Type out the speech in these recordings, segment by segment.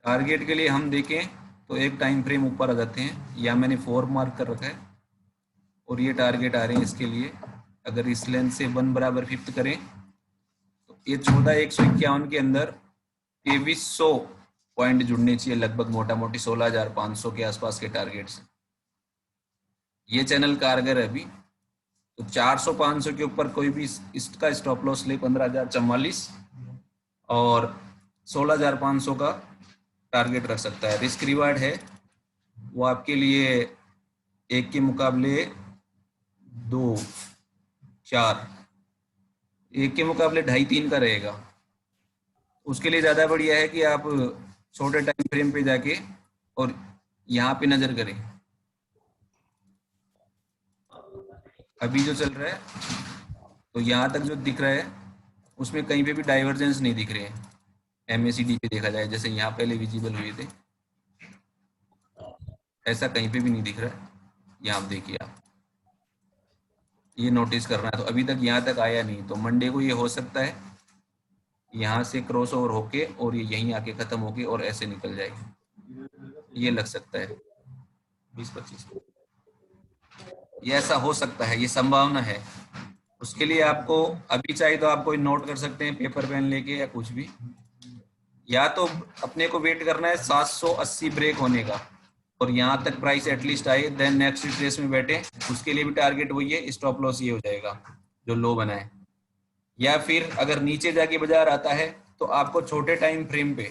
Target के लिए हम देखें तो एक टाइम फ्रेम ऊपर आ जाते हैं, या मैंने 4 मार्क कर रखा है और ये टारगेट आ रहे हैं इसके लिए। अगर इस लेंथ से 1 बराबर 5 करें तो ये 14,151 के अंदर 2300 पॉइंट जुड़ने चाहिए लगभग, मोटा मोटी 16,500 के आसपास के टारगेट से। ये चैनल कारगर है अभी। तो 400-500 के ऊपर कोई भी इसका स्टॉप लॉस ले 15,044 और 16,500 का टारगेट रख सकता है। रिस्क रिवार्ड है वो आपके लिए 1 के मुकाबले 2, 4, 1 के मुकाबले 2.5-3 का रहेगा। उसके लिए ज़्यादा बढ़िया है कि आप छोटे टाइम फ्रेम पे जाके और यहाँ पे नज़र करें। अभी जो चल रहा है तो यहाँ तक जो दिख रहा है उसमें कहीं पे भी डाइवर्जेंस नहीं दिख रहे हैं। MACD पे देखा जाए, जैसे यहाँ पहले विजिबल हुए थे, ऐसा कहीं पे भी नहीं दिख रहा है। यहाँ आप देखिए, आप ये नोटिस करना है। तो अभी तक यहाँ तक आया नहीं, तो मंडे को ये हो सकता है यहाँ से क्रॉस ओवर होके और ये यहीं आके खत्म होके और ऐसे निकल जाएगी। ये लग सकता है 20-25, ये ऐसा हो सकता है, ये संभावना है। उसके लिए आपको अभी चाहिए तो आप कोई नोट कर सकते हैं पेपर पेन लेके या कुछ भी, या तो अपने को वेट करना है 780 ब्रेक होने का और यहाँ तक प्राइस एटलीस्ट आए, देन नेक्स्ट ट्रेस में बैठे। उसके लिए भी टारगेट वही है, स्टॉप लॉस ये हो जाएगा जो लो बना है। या फिर अगर नीचे जाके बाजार आता है तो आपको छोटे टाइम फ्रेम पे,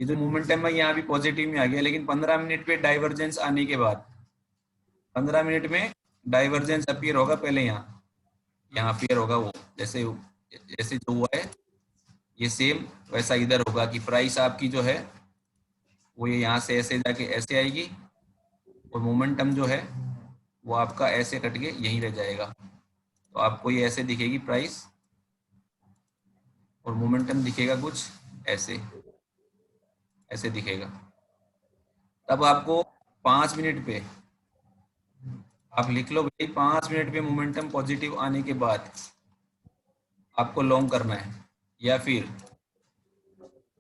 ये जो मोमेंटम है यहाँ भी पॉजिटिव में आ गया, लेकिन 15 मिनट पे डाइवर्जेंस आने के बाद 15 मिनट में डाइवर्जेंस अपीयर होगा। पहले यहाँ अपीयर होगा वो, जैसे जैसे जो हुआ है ये सेम वैसा इधर होगा कि प्राइस आपकी जो है वो ये यहाँ से ऐसे जाके ऐसे आएगी और मोमेंटम जो है वो आपका ऐसे कट के यहीं रह जाएगा। तो आपको ये ऐसे दिखेगी प्राइस और मोमेंटम दिखेगा कुछ ऐसे, ऐसे दिखेगा। तब आपको 5 मिनट पे आप लिख लो भाई, 5 मिनट पे मोमेंटम पॉजिटिव आने के बाद आपको लॉन्ग करना है, या फिर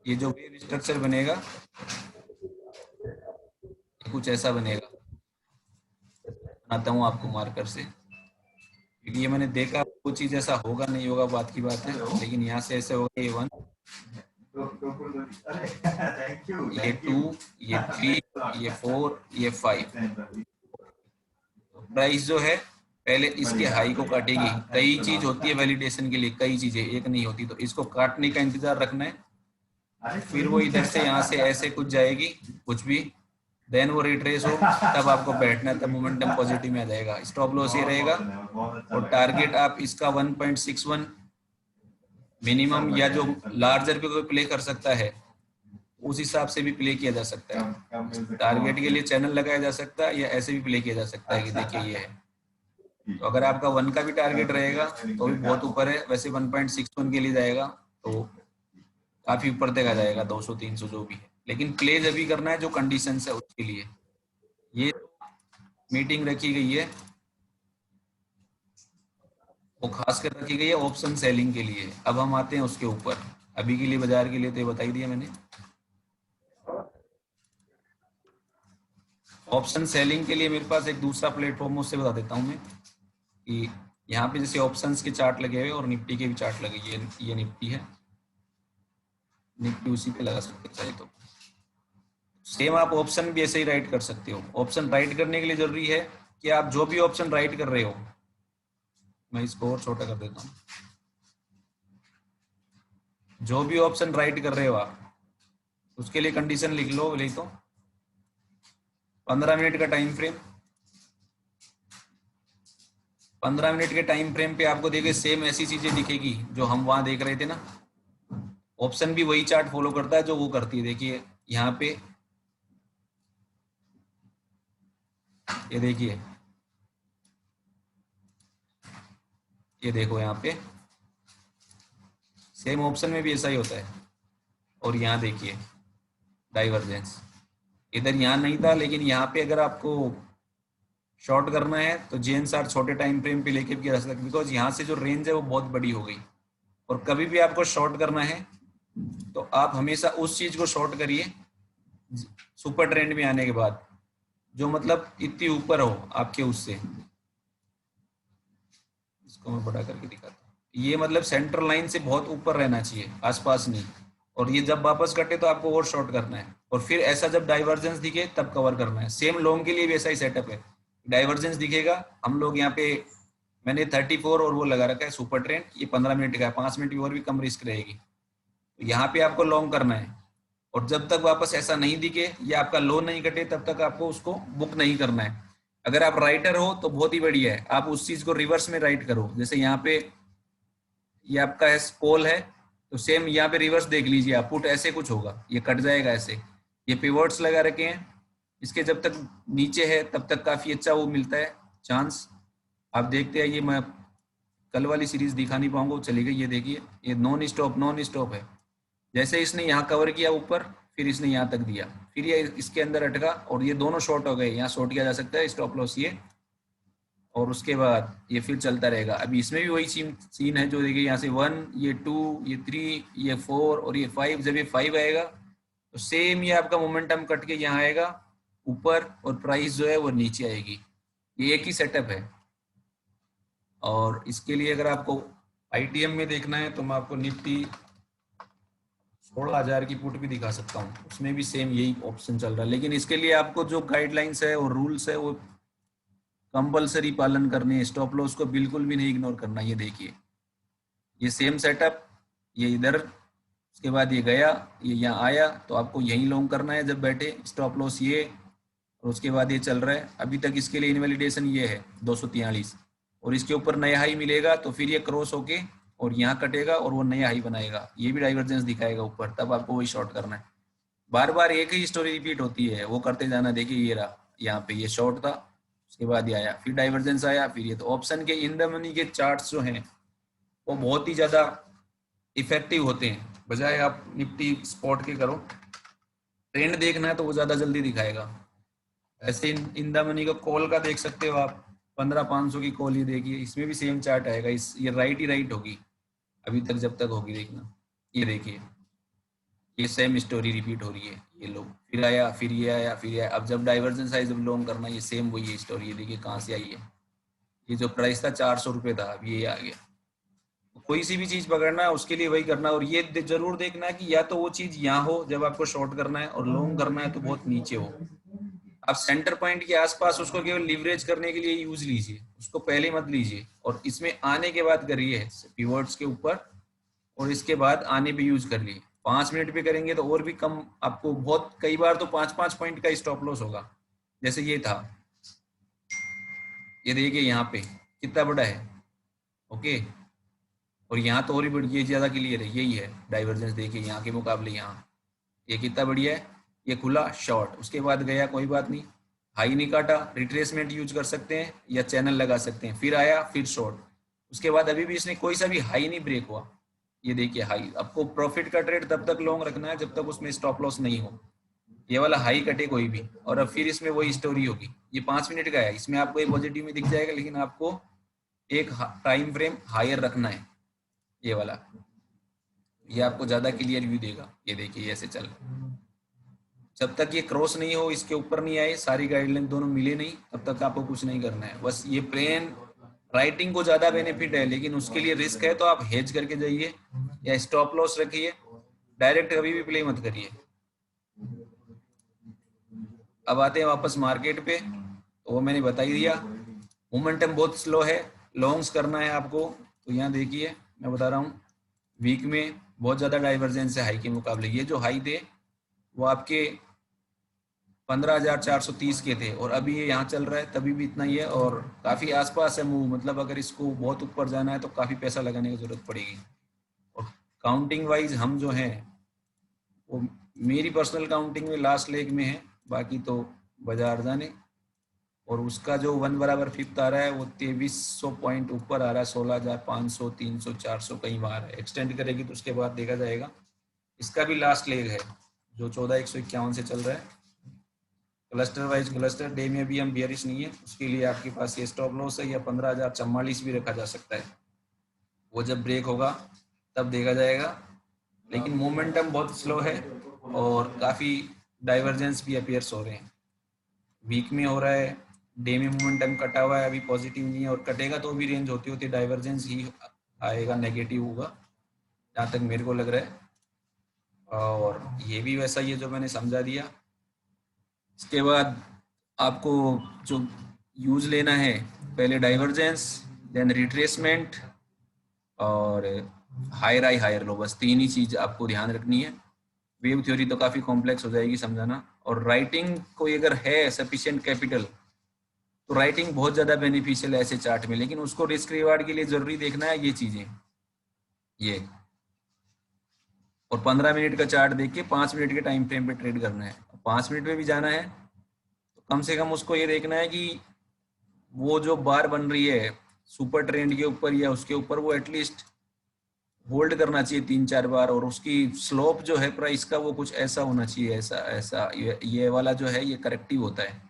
ये जो वेव स्ट्रक्चर बनेगा कुछ ऐसा बनेगा। बनाता हूँ आपको मार्कर से, क्योंकि ये मैंने देखा वो चीज ऐसा होगा नहीं होगा बात की बात है, लेकिन यहाँ से ऐसे होगा। ये 1, ये 2, ये 3, ये 4, ये 5। प्राइस जो है पहले इसके हाई को काटेगी। कई चीज होती है वैलिडेशन के लिए, कई चीजें एक नहीं होती, तो इसको काटने का इंतजार रखना है। फिर वो इधर से यहाँ से ऐसे कुछ जाएगी कुछ भी, देन वो रिट्रेस हो, तब आपको बैठना है, तब मोमेंटम पॉजिटिव में आ जाएगा। स्टॉप लॉस ये रहेगा और टारगेट आप इसका 1.61 मिनिमम, या जो लार्जर पे कोई प्ले कर सकता है उस हिसाब से भी प्ले किया जा सकता है। टारगेट के लिए चैनल लगाया जा सकता है या ऐसे भी प्ले किया जा सकता है कि देखिए ये है। तो अगर आपका 1 का भी टारगेट रहेगा तो भी बहुत ऊपर है, वैसे 1.61 के लिए जाएगा तो काफी ऊपर तक आ जाएगा, 200-300 जो भी है। लेकिन प्ले जब भी करना है जो कंडीशन है उसके लिए। ये मीटिंग रखी गई है वो खास कर रखी गई है ऑप्शन सेलिंग के लिए। अब हम आते हैं उसके ऊपर। अभी के लिए बाजार के लिए तो ये बता ही दिया मैंने। ऑप्शन सेलिंग के लिए मेरे पास एक दूसरा प्लेटफॉर्म, उससे बता देता हूँ मैं कि यहाँ पे जैसे ऑप्शंस के चार्ट लगे हुए और निफ्टी के भी चार्ट लगे। ये निफ्टी है, निफ्टी उसी पे लगा सकते चाहे तो। सेम आप ऑप्शन भी ऐसे ही राइट कर सकते हो। ऑप्शन राइट करने के लिए जरूरी है कि आप जो भी ऑप्शन राइट कर रहे हो, मैं इसको और छोटा कर देता हूँ, जो भी ऑप्शन राइट कर रहे हो आप उसके लिए कंडीशन लिख लो। बोले तो 15 मिनट का टाइम फ्रेम, 15 मिनट के टाइम फ्रेम पे आपको देखिए सेम ऐसी चीजें दिखेगी जो हम वहां देख रहे थे ना। ऑप्शन भी वही चार्ट फॉलो करता है जो वो करती है। देखिए यहाँ पे ये देखिए, ये देखो यहाँ पे सेम ऑप्शन में भी ऐसा ही होता है। और यहाँ देखिए डाइवर्जेंस, इधर यहाँ नहीं था, लेकिन यहाँ पे अगर आपको शॉर्ट करना है तो JNSR छोटे टाइम फ्रेम पे लेके भी रख सकते, बिकॉज यहाँ से जो रेंज है वो बहुत बड़ी हो गई। और कभी भी आपको शॉर्ट करना है तो आप हमेशा उस चीज को शॉर्ट करिए सुपर ट्रेंड में आने के बाद, जो मतलब इतनी ऊपर हो आपके उससे। इसको मैं बड़ा करके दिखाता हूँ। ये मतलब सेंट्रल लाइन से बहुत ऊपर रहना चाहिए, आसपास नहीं। और ये जब वापस कटे तो आपको और शॉर्ट करना है, और फिर ऐसा जब डाइवर्जेंस दिखे तब कवर करना है। सेम लॉन्ग के लिए भी ऐसा ही सेटअप है। डाइवर्जेंस दिखेगा, हम लोग यहाँ पे मैंने 34 और वो लगा रखा है सुपर ट्रेंड, ये 15 मिनट का है, 5 मिनट की और भी कम रिस्क रहेगी। तो यहाँ पे आपको लॉन्ग करना है, और जब तक वापस ऐसा नहीं दिखे या आपका लो नहीं कटे तब तक आपको उसको बुक नहीं करना है। अगर आप राइटर हो तो बहुत ही बढ़िया है, आप उस चीज को रिवर्स में राइट करो। जैसे यहाँ पे ये आपका है कॉल है, तो सेम यहाँ पे रिवर्स देख लीजिए आप, पुट ऐसे कुछ होगा, ये कट जाएगा ऐसे। ये पिवट्स लगा रखे हैं, इसके जब तक नीचे है तब तक काफी अच्छा वो मिलता है चांस। आप देखते हैं, ये मैं कल वाली सीरीज दिखा नहीं पाऊंगा, चली गई। ये देखिए, ये नॉन स्टॉप है। जैसे इसने यहाँ कवर किया ऊपर, फिर इसने यहाँ तक दिया, फिर ये इसके अंदर अटका और ये दोनों शॉर्ट हो गए। यहाँ शॉर्ट किया जा सकता है, स्टॉप लॉस ये, और उसके बाद ये फिर चलता रहेगा। अभी इसमें भी वही सीन है, जो देखिए यहाँ से 1, ये 2, ये 3, ये 4 और ये 5। जब ये 5 आएगा तो सेम ये आपका मोमेंटम कट के यहाँ आएगा ऊपर, और प्राइस जो है वो नीचे आएगी। ये एक ही सेटअप है। और इसके लिए अगर आपको आईटीएम में देखना है तो मैं आपको निफ्टी 16,000 की पुट भी दिखा सकता हूँ, उसमें भी सेम यही ऑप्शन चल रहा है। लेकिन इसके लिए आपको जो गाइडलाइंस है और रूल्स है वो कंपलसरी पालन करने हैं। स्टॉप लॉस को बिल्कुल भी नहीं इग्नोर करना। ये देखिए, ये सेम सेटअप, ये इधर, उसके बाद ये गया, ये यहाँ आया, तो आपको यही लॉन्ग करना है जब बैठे। स्टॉप लॉस ये, और उसके बाद ये चल रहा है अभी तक। इसके लिए इनवैलिडेशन ये है 243, और इसके ऊपर नया हाई मिलेगा तो फिर ये क्रॉस होके और यहाँ कटेगा और वो नया हाई बनाएगा, ये भी डाइवर्जेंस दिखाएगा ऊपर, तब आपको वही शॉर्ट करना है। बार बार एक ही स्टोरी रिपीट होती है, वो करते जाना। देखिए ये रहा, यहाँ पे ये शॉर्ट था, उसके बाद ये आया, फिर डाइवर्जेंस आया, फिर ये। तो ऑप्शन के इन द मनी के चार्ट्स जो हैं वो बहुत ही ज्यादा इफेक्टिव होते हैं, बजाय आप निफ्टी स्पॉट के करो। ट्रेंड देखना है तो वो ज्यादा जल्दी दिखाएगा। ऐसे इन द मनी का कॉल का देख सकते हो आप, 15,500 की कॉल, ये देखिए इसमें भी सेम चार्ट आएगा। इस ये राइट ही राइट होगी अभी तक, जब तक होगी देखना। ये देखिए, ये सेम स्टोरी रिपीट हो रही है। ये लो, फिर आया, फिर ये आया, फिर ये आया। अब जब डाइवर्जेंस आई, जब लॉन्ग करना, ये सेम वही है स्टोरी। ये देखिए कहाँ से आई है। ये जो प्राइस था 400 रुपये था, अब ये आ गया। कोई सी भी चीज पकड़ना है उसके लिए वही करना, और ये जरूर देखना है कि या तो वो चीज यहाँ हो जब आपको शॉर्ट करना है, और लॉन्ग करना है तो बहुत नीचे हो। आप सेंटर पॉइंट के आसपास उसको केवल लिवरेज करने के लिए यूज लीजिए, उसको पहले मत लीजिए। और इसमें आने के बाद करिए पिवट्स के ऊपर, और इसके बाद आने पे यूज कर लिए। 5 मिनट पे करेंगे तो और भी कम आपको, बहुत कई बार तो 5-5 पॉइंट का स्टॉप लॉस होगा। जैसे ये था, ये देखिए यहाँ पे कितना बड़ा है। ओके, और यहाँ तो और भी बड़ी, ये ज्यादा क्लियर है। यही है डाइवर्जेंस, देखिए यहाँ के मुकाबले यहाँ ये कितना बढ़िया है। ये खुला शॉर्ट, उसके बाद गया, कोई बात नहीं, हाई नहीं काटा, रिट्रेसमेंट यूज कर सकते हैं या चैनल लगा सकते हैं। फिर आया, फिर शॉर्ट, उसके बाद अभी भी इसने कोई सा भी हाई नहीं ब्रेक हुआ। ये देखिए हाई, आपको प्रॉफिट का ट्रेड तब तक लॉन्ग रखना है जब तक उसमें स्टॉप लॉस नहीं हो। ये वाला हाई कटे कोई भी, और अब फिर इसमें वही स्टोरी होगी। ये 5 मिनट का है, इसमें आपको एक पॉजिटिव में दिख जाएगा, लेकिन आपको एक टाइम फ्रेम हायर रखना है। ये वाला, ये आपको ज्यादा क्लियर व्यू देगा। ये देखिए ऐसे चल, जब तक ये क्रॉस नहीं हो, इसके ऊपर नहीं आए, सारी गाइडलाइन दोनों मिले नहीं, तब तक आपको कुछ नहीं करना है। बस ये प्लेन राइटिंग को ज्यादा बेनिफिट है, लेकिन उसके लिए रिस्क है, तो आप हेज करके जाइए या स्टॉप लॉस रखिए। डायरेक्ट कभी भी प्ले मत करिए। अब आते हैं वापस मार्केट पे, तो वो मैंने बता ही दिया। मोमेंटम बहुत स्लो है, लॉन्ग्स करना है आपको। तो यहाँ देखिए मैं बता रहा हूँ, वीक में बहुत ज्यादा डाइवर्जेंस है हाई के मुकाबले। ये जो हाई थे वो आपके 15,430 के थे, और अभी ये यहाँ चल रहा है, तभी भी इतना ही है, और काफी आसपास है मूव। मतलब अगर इसको बहुत ऊपर जाना है तो काफी पैसा लगाने की जरूरत पड़ेगी। और काउंटिंग वाइज हम जो हैं वो, मेरी पर्सनल काउंटिंग में लास्ट लेग में है, बाकी तो बाजार जाने। और उसका जो 1 बराबर 5 आ रहा है वो 2300 पॉइंट ऊपर आ रहा है, 16,500, 300, 400 कहीं बार है। एक्सटेंड करेगी तो उसके बाद देखा जाएगा। इसका भी लास्ट लेग है जो 14,151 से चल रहा है। क्लस्टर वाइज, क्लस्टर डे में भी हम बियरिश नहीं है, उसके लिए आपके पास ये स्टॉप लॉस है, या 15,044 भी रखा जा सकता है। वो जब ब्रेक होगा तब देखा जाएगा। लेकिन मोमेंटम बहुत स्लो है और काफ़ी डाइवर्जेंस भी अपीयर्स हो रहे हैं। वीक में हो रहा है, डे में मोमेंटम कटा हुआ है, अभी पॉजिटिव नहीं है, और कटेगा तो भी रेंज होती होती डाइवर्जेंस ही आएगा, नेगेटिव होगा जहाँ तक मेरे को लग रहा है। और ये भी वैसा ही है जो मैंने समझा दिया। इसके बाद आपको जो यूज लेना है, पहले डाइवर्जेंस, देन रिट्रेसमेंट और हायर हाई हायर लो, बस तीन ही चीज आपको ध्यान रखनी है। वेव थ्योरी तो काफी कॉम्प्लेक्स हो जाएगी समझाना। और राइटिंग कोई अगर है सफिशिएंट कैपिटल तो राइटिंग बहुत ज्यादा बेनिफिशियल है ऐसे चार्ट में, लेकिन उसको रिस्क रिवार्ड के लिए जरूरी देखना है ये चीजें, ये। और 15 मिनट का चार्ट देख के 5 मिनट के टाइम फ्रेम पे ट्रेड करना है। 5 मिनट में भी जाना है तो कम से कम उसको ये देखना है कि वो जो बार बन रही है सुपर ट्रेंड के ऊपर या उसके ऊपर, वो एटलीस्ट होल्ड करना चाहिए 3-4 बार, और उसकी स्लोप जो है प्राइस का वो कुछ ऐसा होना चाहिए, ऐसा ऐसा ये वाला जो है ये करेक्टिव होता है।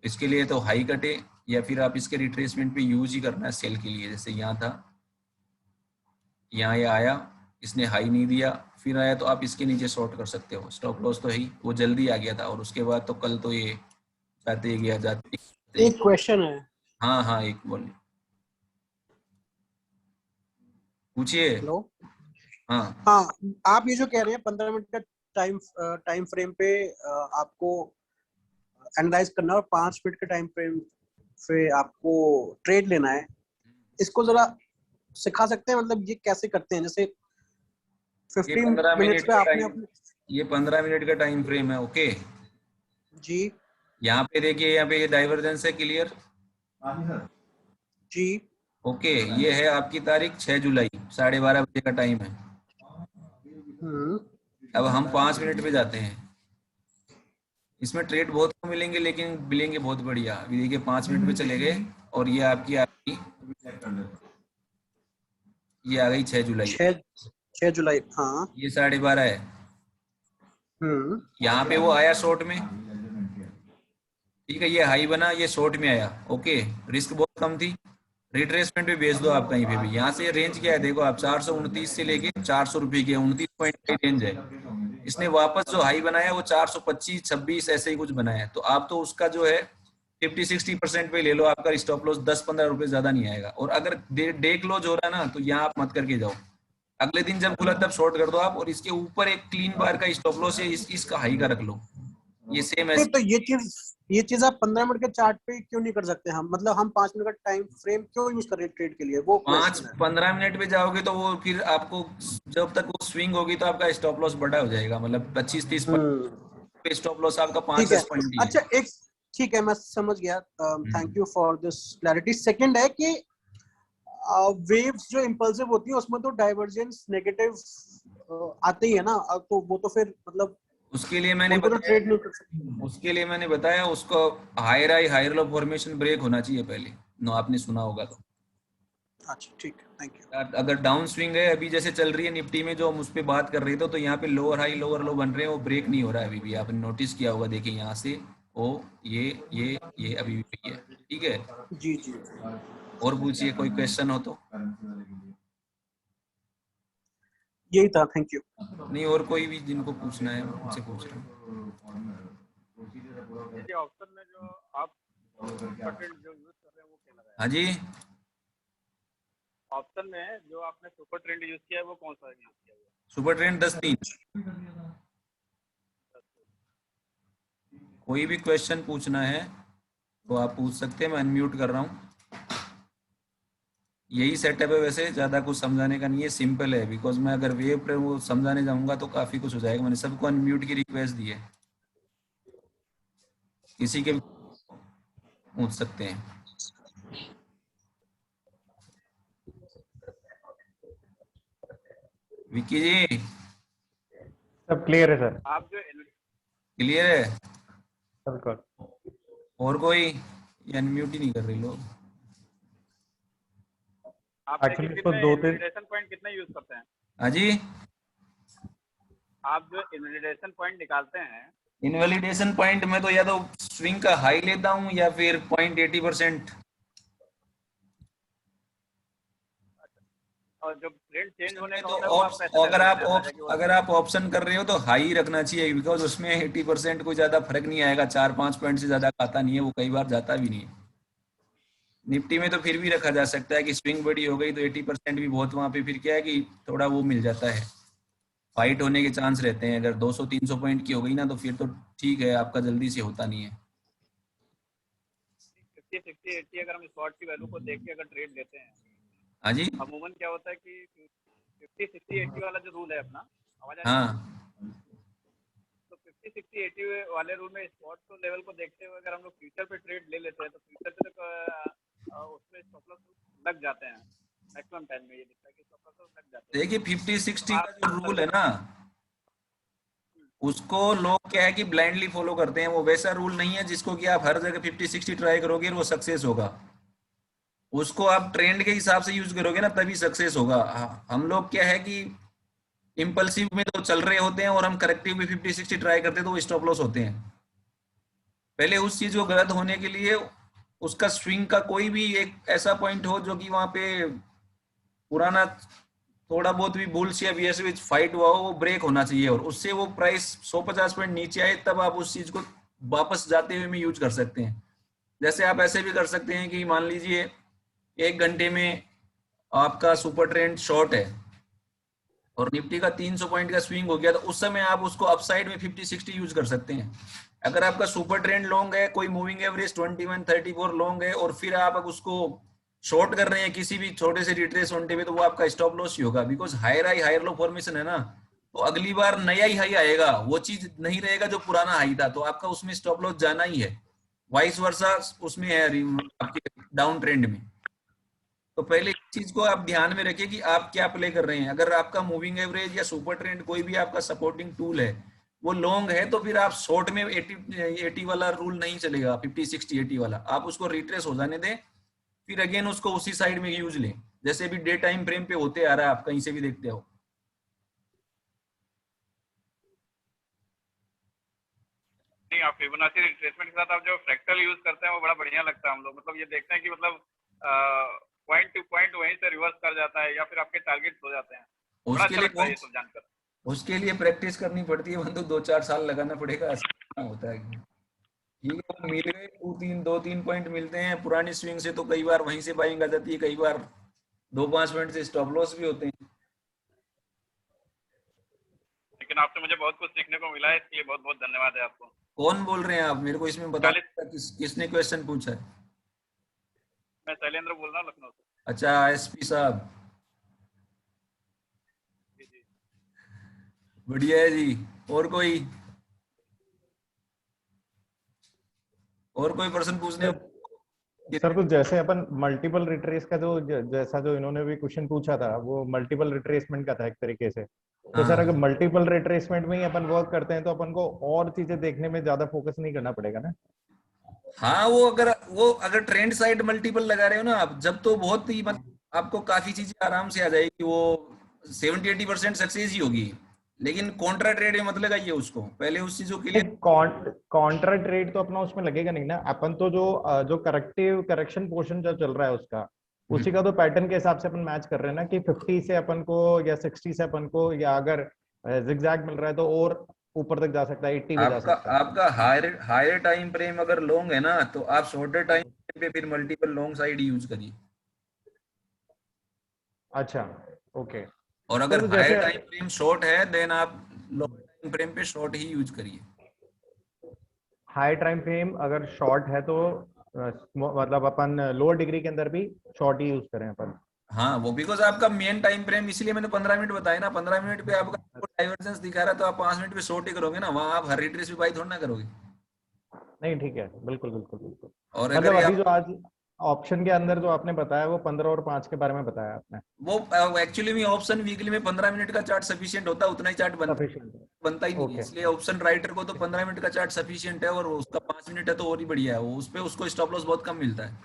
इसके लिए तो हाई कटे या फिर आप इसके रिट्रेसमेंट पे यूज ही करना है सेल के लिए। जैसे यहाँ था, यहाँ ये आया, इसने हाई नहीं दिया, फिर आया तो आप इसके नीचे शॉर्ट कर सकते हो। स्टॉप लॉस तो है, वो जल्दी आ गया था, और उसके बाद तो कल तो ये जाते ही गया, जाते ही। एक क्वेश्चन है। हाँ हाँ, एक बोलिए, पूछिए। हेलो। हाँ हाँ, आप ये जो कह रहे हैं 15 मिनट का टाइम फ्रेम पे आपको एनालाइज करना है और 5 मिनट के टाइम फ्रेम पे आपको ट्रेड लेना है, इसको जरा सिखा सकते हैं? मतलब ये कैसे करते हैं? जैसे ये 15 15 मिनट्स मिनट पे का आपने टाइम, अपने ये 15 मिनट का टाइम फ्रेम है, ओके। जी यहाँ पे देखिए, यहाँ पे ये डाइवर्जेंस है, क्लियर। जी ओके, ये है आपकी तारीख 6 जुलाई, 12:30 बजे का टाइम है। हम्म अब हम 5 मिनट पे जाते हैं। इसमें ट्रेड बहुत कम मिलेंगे लेकिन मिलेंगे बहुत बढ़िया। अभी देखिए 5 मिनट पे चले गए, और ये आपकी आपकी ये आ गई 6 जुलाई, 6 जुलाई, हाँ। ये 12:30 है। हम्म यहाँ पे वो आया शॉर्ट में, ठीक है, ये हाई बना, ये शॉर्ट में आया, ओके। रिस्क बहुत कम थी, रिट्रेसमेंट पे बेच दो आप कहीं पे भी। यहाँ से रेंज क्या है देखो आप, 429 से लेके 400 रुपए की 29 पॉइंट की रेंज है। इसने वापस जो हाई बनाया वो 425 26 ऐसे ही कुछ बनाया, तो आप तो उसका जो है 50-60% पे ले लो, आपका स्टॉप लॉस 10-15 रुपए ज्यादा नहीं आएगा। और अगर डे क्लोज हो रहा है ना, तो यहाँ आप मत करके जाओ, अगले दिन जब खुला तब शॉर्ट कर दो आप, और इसके ऊपर एक क्लीन बार का स्टॉप लॉस है, इसका हाई का रख लो, ये सेम नहीं, ऐसे। तो ये चीज आप 15 मिनट के चार्ट पे क्यों नहीं कर सकते? हम मतलब हम 5 मिनट का टाइम फ्रेम क्यों यूज कर रहे हैं ट्रेड के लिए? वो पाँच क्वेश्चन है। 15 मिनट पे जाओगे तो वो फिर आपको, जब तक वो स्विंग होगी तो आपका स्टॉप लॉस बड़ा हो जाएगा, मतलब 25-30 पॉइंट हम्म पे स्टॉप लॉस आपका पाँच ठीक है। दस पॉइंट ही है। अच्छा, एक ठीक है, मैं समझ गया। Thank you for this clarity. Second है कि वेव्स जो इम्पल्सिव होती है उसमें तो डाइवर्जेंस नेगेटिव आते ही है ना। तो वो तो फिर मतलब उसके लिए मैंने उनको तो ट्रेड नहीं कर सकते। बताया, उसके लिए मैंने बताया उसको higher high higher low formation break होना चाहिए पहले, नो आपने सुना होगा तो। अच्छा, ठीक है, थैंक यू। अगर डाउन स्विंग है अभी जैसे चल रही है निफ्टी में, जो हम उस पर बात कर रहे थे, तो यहाँ पे लोअर हाई लोअर लो बन रहे हैं, वो ब्रेक नहीं हो रहा है अभी भी, आपने नोटिस किया होगा, देखिए यहाँ से ओ ये अभी भी है, ठीक है। जी जी, और पूछिए, कोई क्वेश्चन हो तो। यही था, थैंक यू। नहीं, और कोई भी जिनको पूछना है उनसे पूछ रहा हूँ। ऑप्शन में जो आप ट्रेंड जो यूज कर रहे हैं वो क्या लगाया? हाँ जी, ऑप्शन में जो आपने सुपर ट्रेंड यूज किया है वो कौन सा यूज किया है? Super trend 10-3। कोई भी क्वेश्चन पूछना है तो आप पूछ सकते हैं, मैं अनम्यूट कर रहा हूँ। यही सेटअप है, वैसे ज़्यादा कुछ समझाने का नहीं है, सिंपल है। बिकॉज मैं अगर वेव पर वो समझाने जाऊंगा तो काफ़ी कुछ हो जाएगा। मैंने सबको अनम्यूट की रिक्वेस्ट दी है, किसी के भी पूछ सकते हैं। विक्की जी, सब क्लियर है सर। आप जो क्लियर है? बिल्कुल। और कोई? अनम्यूट ही नहीं कर रहे लोग। आप लेकिन एक्चुअली इसको कितने 2-3 इनवैलिडेशन पॉइंट कितने यूज करते हैं? हाँ जी, आप जो इनवैलिडेशन पॉइंट निकालते हैं, इनवैलिडेशन पॉइंट में तो या तो स्विंग का हाई लेता हूँ या फिर 0.80%। और जब ट्रेंड चेंज होने का तो होता है वो आप कैसे अगर मेजर आप करते हैं अंदाजा कि वो अगर आप ऑप्शन कर रहे हो तो हाई रखना चाहिए, बिकॉज उसमें 80% कोई ज्यादा फर्क नहीं आएगा, 4-5 पॉइंट से ज्यादा खाता नहीं है वो, कई बार जाता भी नहीं है। निफ्टी में तो फिर भी रखा जा सकता है कि स्विंग बड़ी हो गई तो 80% भी बहुत, वहां पे फिर क्या है कि थोड़ा वो मिल जाता है, फाइट होने के चांस रहते हैं। अगर 200-300 पॉइंट की हो गई ना तो फिर तो ठीक है, आपका जल्दी से होता नहीं है। 50 60 80 अगर हम स्पॉट की वैल्यू को देख के अगर ट्रेड लेते हैं, हाँ जी। अमूमन क्या होता है कि 50 60 80 वाला जो रूल है अपना, आवाज आ रही है? हाँ तो 50 60 80 वाले रूल में स्पॉट को लेवल को देखते हुए अगर हम लोग फ्यूचर पे ट्रेड ले लेते हैं तो फ्यूचर पे तो उसमें स्टॉप लॉस लग जाते हैं मैक्सिमम टाइम में। ये दिखता है कि स्टॉप लॉस लग जाते हैं। देखिए, 50-60 तो का आप जो रूल है ना, उसको लोग क्या है कि ब्लाइंडली फॉलो करते हैं। वो वैसा रूल नहीं है जिसको कि आप हर जगह 50-60 ट्राई करोगे और वो सक्सेस होगा। उसको आप ट्रेंड के हिसाब से यूज करोगे ना तभी सक्सेस होगा। हम लोग क्या है कि इम्पल्सिव में तो चल रहे होते हैं और हम करेक्टिव भी 50-60 ट्राई करते हैं तो वो स्टॉप लॉस होते हैं। पहले उस चीज को गलत होने के लिए उसका स्विंग का कोई भी एक ऐसा पॉइंट हो जो कि वहां पे पुराना थोड़ा बहुत भी बुल्स या बीएस विच फाइट हुआ हो, वो ब्रेक होना चाहिए और उससे वो प्राइस 150 पॉइंट नीचे आए तब आप उस चीज को वापस जाते हुए में यूज कर सकते हैं। जैसे आप ऐसे भी कर सकते हैं कि मान लीजिए 1 घंटे में आपका सुपर ट्रेंड शॉर्ट है और निफ्टी का 300 पॉइंट का स्विंग हो गया, तो उस समय आप उसको अपसाइड में 50-60 यूज कर सकते हैं। अगर आपका सुपर ट्रेंड लॉन्ग है, कोई मूविंग एवरेज 21-34 लॉन्ग है और फिर आप उसको शॉर्ट कर रहे हैं किसी भी छोटे से रिट्रेस होने पे, तो वो आपका स्टॉप लॉस ही होगा। Because higher high higher low formation है ना, तो अगली बार नया ही हाई आएगा, वो चीज नहीं रहेगा जो पुराना हाई था, तो आपका उसमें स्टॉप लॉस जाना ही है। वाइस वर्सा उसमें है आपके डाउन ट्रेंड में। तो पहले इस चीज को आप ध्यान में रखिए कि आप क्या प्ले कर रहे हैं। अगर आपका मूविंग एवरेज या सुपर ट्रेंड कोई भी आपका सपोर्टिंग टूल है वो लॉन्ग है, तो फिर आप शॉर्ट में 80 वाला रूल नहीं चलेगा, 50-60-80 वाला। आप उसको रिट्रेस हो जाने दें, फिर अगेन उसको उसी साइड में यूज लें, जैसे अभी डे टाइम फ्रेम पे होते आ रहा है, आप कहीं से भी देखते हो। नहीं, आप फिबोनाची रिट्रेसमेंट के साथ आप जो फ्रैक्टल यूज करते हैं वो बड़ा बढ़िया लगता है। हम लोग मतलब ये देखते हैं कि मतलब पॉइंट टू पॉइंट वहीं से रिवर्स कर जाता है या फिर आपके टारगेट्स हो जाते हैं। बड़ा उसके अच्छा लिए लगता है ये सब जानकर। उसके लिए प्रैक्टिस करनी पड़ती है बंदू, 2-4 साल लगाना पड़ेगा, ऐसा होता है। ठीक है, वो मिल गए 2-3 पॉइंट मिलते हैं पुरानी स्विंग से, तो कई बार वहीं से बाइंग आ जाती है, कई बार 2-5 पॉइंट से स्टॉप लॉस भी होते हैं। लेकिन आपसे मुझे बहुत कुछ सीखने को मिला है, इसके लिए बहुत बहुत धन्यवाद है आपको। कौन बोल रहे हैं आप, मेरे को इसमें बता 40 किसने क्वेश्चन पूछा है? मैं शैलेंद्र बोल रहा हूँ लखनऊ से। अच्छा, एसपी साहब, जी जी। बढ़िया है जी। और कोई प्रश्न पूछने सर सर तो जैसे अपन मल्टीपल रिट्रेस का जो जैसा जो इन्होंने भी क्वेश्चन पूछा था वो मल्टीपल रिट्रेसमेंट का था एक तरीके से। तो सर अगर हाँ मल्टीपल रिट्रेसमेंट में ही अपन वर्क करते हैं तो अपन को और चीजें देखने में ज्यादा फोकस नहीं करना पड़ेगा ना। हाँ, वो अगर ट्रेंड साइड मल्टीपल लगा रहे हो ना आप, जब तो बहुत ही आपको काफी चीजें आराम से आ जाएगी, वो 70-80% सक्सेस ही होगी। लेकिन कॉन्ट्रा ट्रेड में मत लगाइए उसको, पहले उस चीजों के लिए। नहीं, कॉन्ट्रा ट्रेड तो अपना उसमें लगेगा नहीं ना। अपन तो जो करेक्शन पोर्शन जो चल रहा है उसका हम्म, उसी का तो पैटर्न के हिसाब से अपन मैच कर रहे हैं ना कि 50 से अपन को या 60 से अपन को, या अगर जिगजैग मिल रहा है तो और ऊपर तक जा सकता है, 80 भी जा आपका सकता है। आपका हायर हायर टाइम फ्रेम अगर लॉन्ग है ना, तो आप शॉर्टर टाइम पे फिर मल्टीपल लॉन्ग साइड यूज करिए। अच्छा, ओके। और अगर सर तो हायर जैसे टाइम फ्रेम शॉर्ट है देन आप लॉन्ग टाइम फ्रेम पे शॉर्ट ही यूज करिए। हाई टाइम फ्रेम अगर शॉर्ट है तो मतलब अपन लोअर डिग्री के अंदर भी शॉर्ट ही यूज करें अपन। हाँ, वो बिकॉज आपका मेन टाइम फ्रेम, इसलिए मैंने 15 मिनट बताया ना, 15 मिनट पे आपका डाइवर्जेंस दिखा रहा है तो आप 5 मिनट पे शॉर्ट ही करोगे ना, वहां आप हर रिट्रेस पे बाई थोड़ा ना करोगे। नहीं, ठीक है, बिल्कुल बिल्कुल बिल्कुल। और अगर मतलब ये अभी आप जो आज ऑप्शन के अंदर जो आपने बताया वो 15 और 5 के बारे में बताया आपने। वो एक्चुअली में ऑप्शन वीकली में 15 मिनट का चार्ट सफिशियंट होता है, उतना ही चार्ट सफिशिएंट। बनता ही नहीं है। ओके, इसलिए ऑप्शन राइटर को तो 15 मिनट का चार्ट सफिशियंट है, और उसका 5 मिनट है तो और ही बढ़िया है, वो उस पे उसको स्टॉप लॉस बहुत कम मिलता है।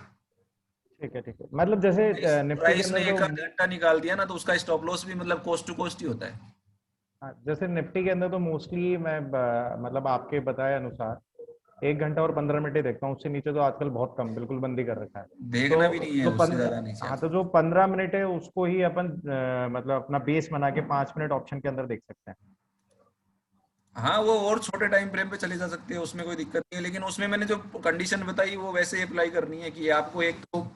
ठीक है, ठीक है। मतलब जैसे निफ्टी के प्राइस ने अंदर तो एक आध घंटा निकाल दिया ना, तो उसका स्टॉप लॉस भी मतलब कोस्ट टू कोस्ट ही होता है। हाँ, जैसे निफ्टी के अंदर तो मोस्टली मैं मतलब आपके बताए अनुसार 1 घंटा और 15 मिनट ही देखता हूँ, उससे नीचे तो आजकल बहुत कम, बिल्कुल बंद ही कर रखा है। देखना तो भी नहीं है, जो उससे ज्यादा नहीं हाँ, चाहिए। तो जो 15 मिनट है उसको ही अपन मतलब अपना बेस बना के 5 मिनट ऑप्शन के अंदर देख सकते हैं। हाँ, वो और छोटे टाइम फ्रेम पे चले जा सकते हैं, उसमें कोई दिक्कत नहीं है, लेकिन उसमें मैंने जो कंडीशन बताई वो वैसे ही अप्लाई करनी है कि आपको एक तो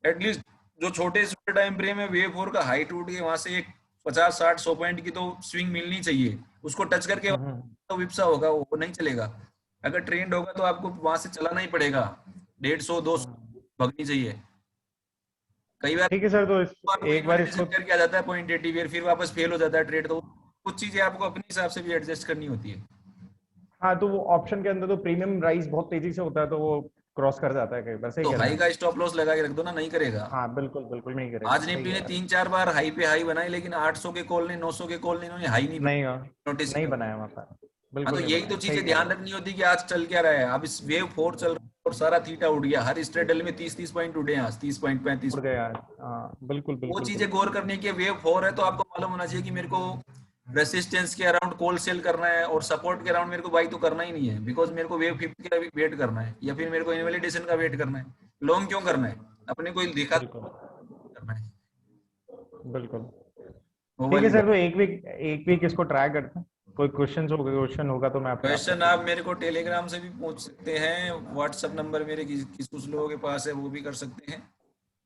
एटलीस्ट जो छोटे छोटे टाइम फ्रेम है वेव 4 का हाइट उठ के वहां से एक 50 60 100 पॉइंट की तो स्विंग मिलनी चाहिए, उसको टच करके हम्म। तो विप्सा होगा, वो नहीं चलेगा। अगर ट्रेंड होगा तो आपको वहां से चलाना ही पड़ेगा, 150 200 हम्म। भगनी चाहिए। कई बार ठीक है सर, तो आपको एक बार इनवैलिडेशन इसको, करके आ जाता है पॉइंट 80 फिर वापस फेल हो जाता है ट्रेड, तो कुछ चीजें आपको अपने हिसाब से भी एडजस्ट करनी होती है। हाँ, तो वो ऑप्शन के अंदर तो प्रीमियम राइज बहुत तेजी से होता है, तो वो क्रॉस कर जाता है कई बार, सही तो कह रहे हाई हैं का आप। स्टॉप लॉस लगा के रख दो ना, नहीं करेगा। हाँ बिल्कुल बिल्कुल नहीं करेगा, आज सही निफ्टी कह ने रहे हैं। 3 4 बार हाई पे हाई बनाई, लेकिन 800 के कॉल ने 900 के कॉल ने इन्होंने हाई नहीं नहीं नोटिस नहीं किया। बनाया वहाँ पर, हाँ, तो बिल्कुल नहीं यही तो बनाया, सही चीजें कह रहे ध्यान हैं। रखनी होती है कि आज चल क्या रहा है। अब इस वेव 4 चल रहा है और सारा थीटा उड़ गया, हर स्ट्रेडल में 30 30 पॉइंट उड़े हैं आज, 30 पॉइंट 35। उड़ गया। हाँ बिल्कुल वो बिल्कुल चीजें बिल्कुल। गौर करने की, वेव 4 है तो आपको मालूम होना चाहिए कि मेरे को रेसिस्टेंस के अराउंड कॉल सेल करना है और सपोर्ट के अराउंड मेरे को बाई तो करना ही नहीं है, बिकॉज मेरे को वेव 50 का वेट करना है या फिर मेरे को इनवैलिडेशन का वेट करना है। लॉन्ग क्यों करना है, अपने को दिखा बिल्कुल करना है, बिल्कुल। वो ठीक है वाली सर, तो बात। एक वीक इसको ट्राई करते हैं। कोई क्वेश्चन होगा तो मैं आपको क्वेश्चन आप मेरे को टेलीग्राम से भी पूछ सकते हैं, व्हाट्सएप नंबर मेरे कुछ लोगों के पास है, वो भी कर सकते हैं।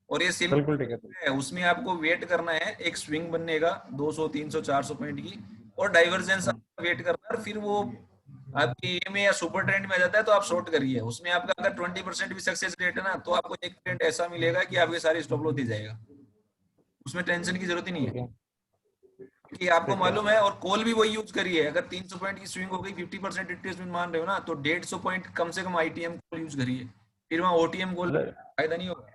और ये बिल्कुल ठीक है। सिंपल है, उसमें आपको वेट करना है, एक स्विंग बनने का 200 300 400 पॉइंट की, और डाइवर्जेंस हम्म, वेट करना है, और फिर वो आपकी ईएमए या सुपर ट्रेंड में आ जाता है तो आप शॉर्ट करिए उसमें। आपका अगर 20% भी सक्सेस रेट है ना, तो आपको एक ट्रेंड ऐसा मिलेगा कि आपके सारी स्टॉप लॉस दी जाएगा, उसमें टेंशन की जरूरत ही नहीं ठीक है, है। क्योंकि आपको ठीक है। मालूम है। और कॉल भी वही यूज करिए, अगर 300 पॉइंट की स्विंग हो गई, 50% रिट्रेसमेंट मान रहे हो ना, तो 150 पॉइंट कम से कम आईटीएम कॉल यूज करिए, फिर वहाँ ओटीएम कॉल फायदा नहीं होगा।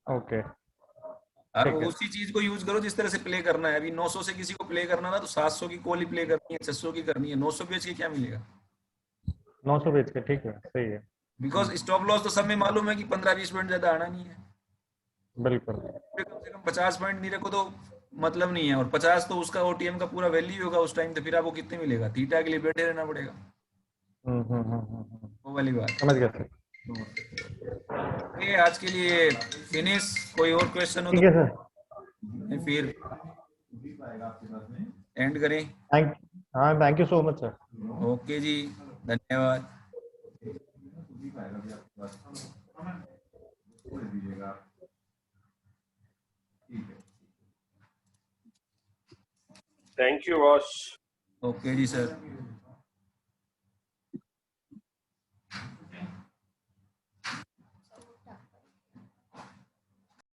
ओके। आप ठीक है। उसी चीज को यूज करो जिस तरह से प्ले करना है। अभी 900 से किसी को प्ले करना था तो 700 की कॉल ही प्ले करनी है, 600 की करनी है, 900 बेच के क्या मिलेगा। 900 बेच के, ठीक है, सही है। बिकॉज स्टॉप लॉस तो सब में मालूम है कि 15 20 पॉइंट ज्यादा आना नहीं है, बिल्कुल। फिर कम से कम 50 पॉइंट नहीं रखो तो मतलब नहीं है, और 50 तो उसका ओटीएम का पूरा वैल्यू होगा उस टाइम, तो फिर आपको कितने मिलेगा, थीटा के लिए बैठे रहना पड़ेगा, वो वाली बात। समझ गया सर। ये आज के लिए फिनिश, कोई और क्वेश्चन हो तो ठीक है सर। फिर एंड करें। थैंक हाँ, thank you so much sir. Okay ji, धन्यवाद। Thank you boss. Okay ji sir.